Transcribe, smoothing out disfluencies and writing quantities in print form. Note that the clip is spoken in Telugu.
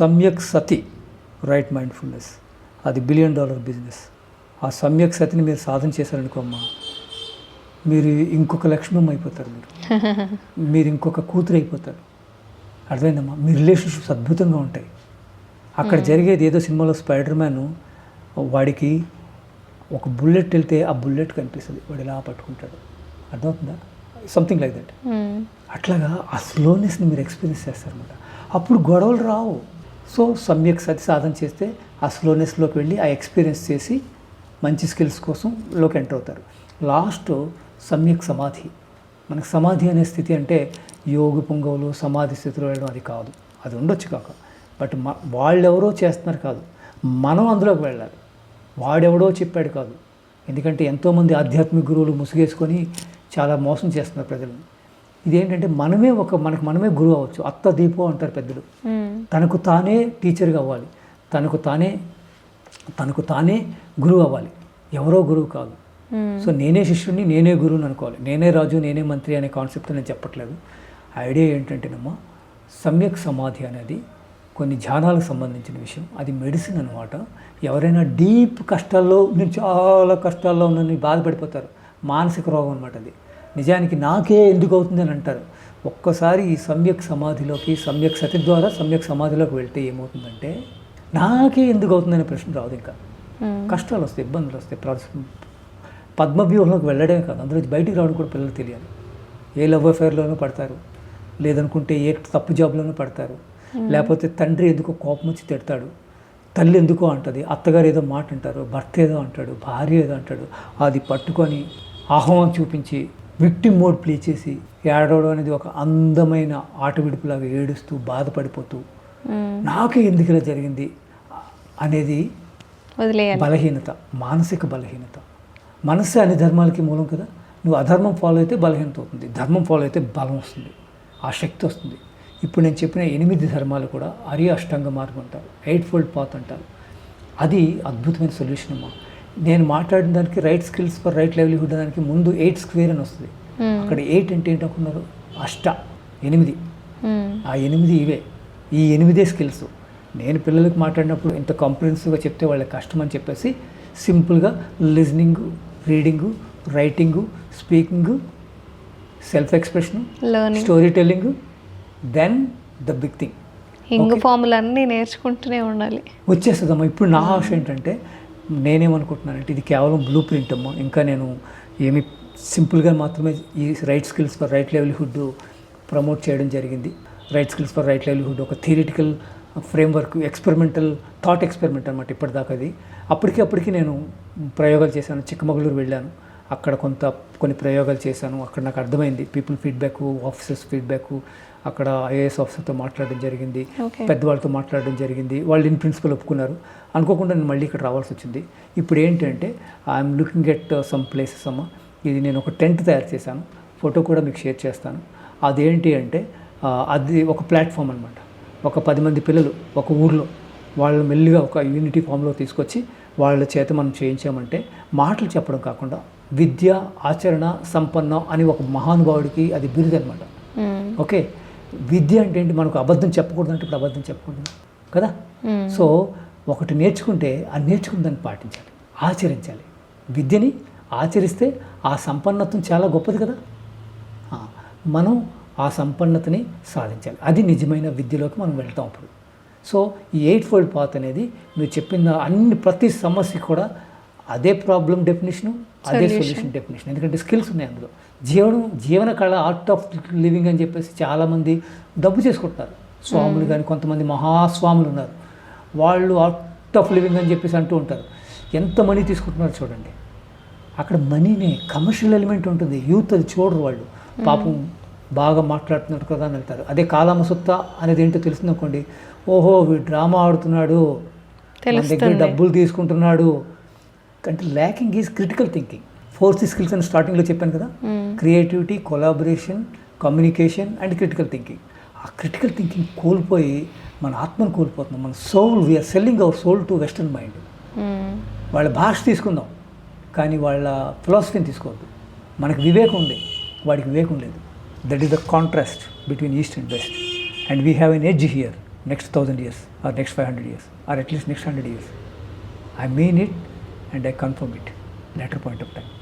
సమ్యక్ సతి, రైట్ మైండ్ఫుల్నెస్, అది $1 బిలియన్ బిజినెస్. ఆ సమ్యక్ సతిని మీరు సాధన చేశారనుకోమ్మా, మీరు ఇంకొక లక్ష్మమ్మ అయిపోతారు, మీరు ఇంకొక కూతురు అయిపోతారు. అర్థమైందమ్మా? మీ రిలేషన్షిప్స్ అద్భుతంగా ఉంటాయి. అక్కడ జరిగేది ఏదో సినిమాలో స్పైడర్ మ్యాన్ వాడికి ఒక బుల్లెట్ వెళ్తే ఆ బుల్లెట్ కనిపిస్తుంది, వాడు ఇలా పట్టుకుంటాడు. అర్థమవుతుందా? Something like that. అట్లాగా ఆ స్లోనెస్ని మీరు ఎక్స్పీరియన్స్ చేస్తారనమాట. అప్పుడు గొడవలు రావు. సో సమ్యక్ సతి సాధన చేస్తే ఆ స్లోనెస్లోకి వెళ్ళి ఆ ఎక్స్పీరియన్స్ చేసి మంచి స్కిల్స్ కోసం లోకి ఎంటర్ అవుతారు. లాస్ట్ సమ్యక్ సమాధి. మనకు సమాధి అనే స్థితి అంటే యోగి పుంగవులు సమాధి స్థితిలో వెళ్ళడం అది కాదు. అది ఉండొచ్చు కాక, బట్ వాళ్ళెవరో చేస్తున్నారు కాదు, మనం అందులోకి వెళ్ళాలి. వాడెవడో చెప్పాడు కాదు. ఎందుకంటే ఎంతోమంది ఆధ్యాత్మిక గురువులు ముసుగేసుకొని చాలా మోసం చేస్తున్నారు ప్రజలను. ఇదేంటంటే మనకు మనమే గురువు అవ్వచ్చు. అత్త దీపం అంటారు పెద్దలు. తనకు తానే టీచర్గా అవ్వాలి, తనకు తానే గురువు అవ్వాలి, ఎవరో గురువు కాదు. సో నేనే శిష్యుడిని, నేనే గురువుని అనుకోవాలి. నేనే రాజు, నేనే మంత్రి అనే కాన్సెప్ట్ నేను చెప్పట్లేదు. ఐడియా ఏంటంటేనమ్మా, సమ్యక్ సమాధి అనేది కొన్ని ధ్యానాలకు సంబంధించిన విషయం. అది మెడిసిన్ అనమాట. ఎవరైనా డీప్ కష్టాల్లో, నేను చాలా కష్టాల్లో ఉన్నాను బాధపడిపోతారు, మానసిక రోగం అనమాట అది. నిజానికి నాకే ఎందుకు అవుతుంది అని అంటారు. ఒక్కసారి ఈ సమ్యక్ సమాధిలోకి, సమ్యక్ సతి ద్వారా సమ్యక్ సమాధిలోకి వెళ్తే ఏమవుతుందంటే, నాకే ఎందుకు అవుతుందనే ప్రశ్న రాదు. ఇంకా కష్టాలు వస్తాయి, ఇబ్బందులు వస్తాయి. పద్మవ్యూహంలోకి వెళ్ళడమే కాదు, అందులో బయటికి రావడం కూడా పిల్లలు తెలియాలి. ఏ లవ్ అఫేర్లోనూ పడతారు, లేదనుకుంటే ఏ తప్పు జాబ్లోనూ పడతారు, లేకపోతే తండ్రి ఎందుకో కోపం వచ్చి తిడతాడు, తల్లి ఎందుకో అంటుంది, అత్తగారు ఏదో మాట అంటారు, భర్త ఏదో అంటాడు, భార్య ఏదో అంటాడు. అది పట్టుకొని ఆహ్వానం చూపించి విక్టిమ్ మోడ్ ప్లే చేసి ఏడవడం అనేది ఒక అందమైన ఆట విడుపులాగా ఏడుస్తూ బాధపడిపోతూ నాకే ఎందుకు ఇలా జరిగింది అనేది బలహీనత, మానసిక బలహీనత. మనస్సు అన్ని ధర్మాలకి మూలం కదా. నువ్వు అధర్మం ఫాలో అయితే బలహీనత అవుతుంది, ధర్మం ఫాలో అయితే బలం వస్తుంది, ఆ శక్తి వస్తుంది. ఇప్పుడు నేను చెప్పిన 8 ధర్మాలు కూడా ఆర్య అష్టాంగ మార్గం అంటారు, 8 ఫోల్డ్ పాత్ అంటారు. అది అద్భుతమైన సొల్యూషన్ అమ్మా. నేను మాట్లాడిన దానికి right skills for right livelihood దానికి ముందు 8 స్క్వేర్ అని వస్తుంది. అక్కడ 8 అంటే ఏంటనుకున్నారు? 8. ఆ 8 ఇవే, ఈ 8 స్కిల్స్. నేను పిల్లలకు మాట్లాడినప్పుడు ఇంత కాంప్రిహెన్సివ్గా చెప్తే వాళ్ళకి కష్టం అని చెప్పేసి సింపుల్గా listening, reading, writing, speaking, self expression, story telling, then the big thing. ఇంగు ఫార్ములన్నీ నేర్చుకుంటూనే ఉండాలి, వచ్చేస్తుందమ్మా. ఇప్పుడు నా ఆశ ఏంటంటే, నేనేమనుకుంటున్నానంటే ఇది కేవలం బ్లూ ప్రింట్ అమ్మా. ఇంకా నేను ఏమి సింపుల్గా మాత్రమే ఈ right skills for right livelihood promote చేయడం జరిగింది. Right skills for right livelihood ఒక theoretical framework, experimental thought experiment అనమాట ఇప్పటిదాకా అది. అప్పటికి నేను ప్రయోగాలు చేశాను. చిక్కమగళూరు వెళ్ళాను, అక్కడ కొన్ని ప్రయోగాలు చేశాను. అక్కడ నాకు అర్థమైంది. పీపుల్ ఫీడ్బ్యాక్, ఆఫీసర్స్ ఫీడ్బ్యాక్, అక్కడ ఐఏఎస్ ఆఫీసర్తో మాట్లాడడం జరిగింది, పెద్దవాళ్ళతో మాట్లాడడం జరిగింది. వాళ్ళు ఇన్ ప్రిన్సిపల్ ఒప్పుకున్నారు. అనుకోకుండా నేను మళ్ళీ ఇక్కడ రావాల్సి వచ్చింది. ఇప్పుడు ఏంటంటే I'm looking at some places అమ్మ. ఇది నేను ఒక టెంట్ తయారు చేశాను, ఫోటో కూడా మీకు షేర్ చేస్తాను. అదేంటి అంటే అది ఒక ప్లాట్ఫామ్ అనమాట. ఒక 10 మంది పిల్లలు ఒక ఊర్లో వాళ్ళు మెల్లిగా ఒక యూనిటీ ఫామ్లో తీసుకొచ్చి వాళ్ళ చేత మనం చేయించామంటే, మాటలు చెప్పడం కాకుండా విద్య ఆచరణ సంపన్నం అని ఒక మహానుభావుడికి అది బిరుదు అనమాట. ఓకే, విద్య అంటే ఏంటి? మనకు అబద్ధం చెప్పకూడదు అంటే ఇప్పుడు అబద్ధం చెప్పకూడదు కదా. సో ఒకటి నేర్చుకుంటే ఆ నేర్చుకున్న దాన్ని పాటించాలి, ఆచరించాలి. విద్యని ఆచరిస్తే ఆ సంపన్నత్వం చాలా గొప్పది కదా. మనం ఆ సంపన్నతని సాధించాలి. అది నిజమైన విద్యలోకి మనం వెళ్తాం అప్పుడు. సో ఈ 8 ఫోల్డ్ పాత్ అనేది మీరు చెప్పిన ప్రతి సమస్యకి కూడా అదే ప్రాబ్లం డెఫినేషను, అదే సొల్యూషన్ డెఫినేషన్. ఎందుకంటే స్కిల్స్ ఉన్నాయి అందులో. జీవన కళ, ఆర్ట్ ఆఫ్ లివింగ్ అని చెప్పేసి చాలామంది డబ్బు చేసుకుంటున్నారు. స్వాములు కానీ కొంతమంది మహాస్వాములు ఉన్నారు, వాళ్ళు ఆర్ట్ ఆఫ్ లివింగ్ అని చెప్పేసి అంటూ ఉంటారు. ఎంత మనీ తీసుకుంటున్నారు చూడండి. అక్కడ మనీనే కమర్షియల్ ఎలిమెంట్ ఉంటుంది. యూత్ అది చూడరు వాళ్ళు. పాపం బాగా మాట్లాడుతున్నారు కదా అని వెళ్తారు. అదే కాలమసుత్త అనేది ఏంటో తెలిసిందనుకోండి, ఓహో వీడు డ్రామా ఆడుతున్నాడు, మన దగ్గర డబ్బులు తీసుకుంటున్నాడు అంటే. Lacking is critical thinking. 4 skills అని స్టార్టింగ్లో చెప్పాను కదా, creativity, collaboration, communication and critical thinking. ఆ క్రిటికల్ థింకింగ్ కోల్పోయి మన ఆత్మను కోల్పోతున్నాం. మన soul, we're selling our soul to western mind. వాళ్ళ భాష తీసుకుందాం కానీ వాళ్ళ ఫిలాసఫీని తీసుకోవద్దు. మనకు వివేకం ఉంది, వాడికి వివేకం లేదు. That is the contrast between east and west. And we have an edge here. next 1000 years or next 500 years or at least next 100 years. I mean it and I confirm it later point of time.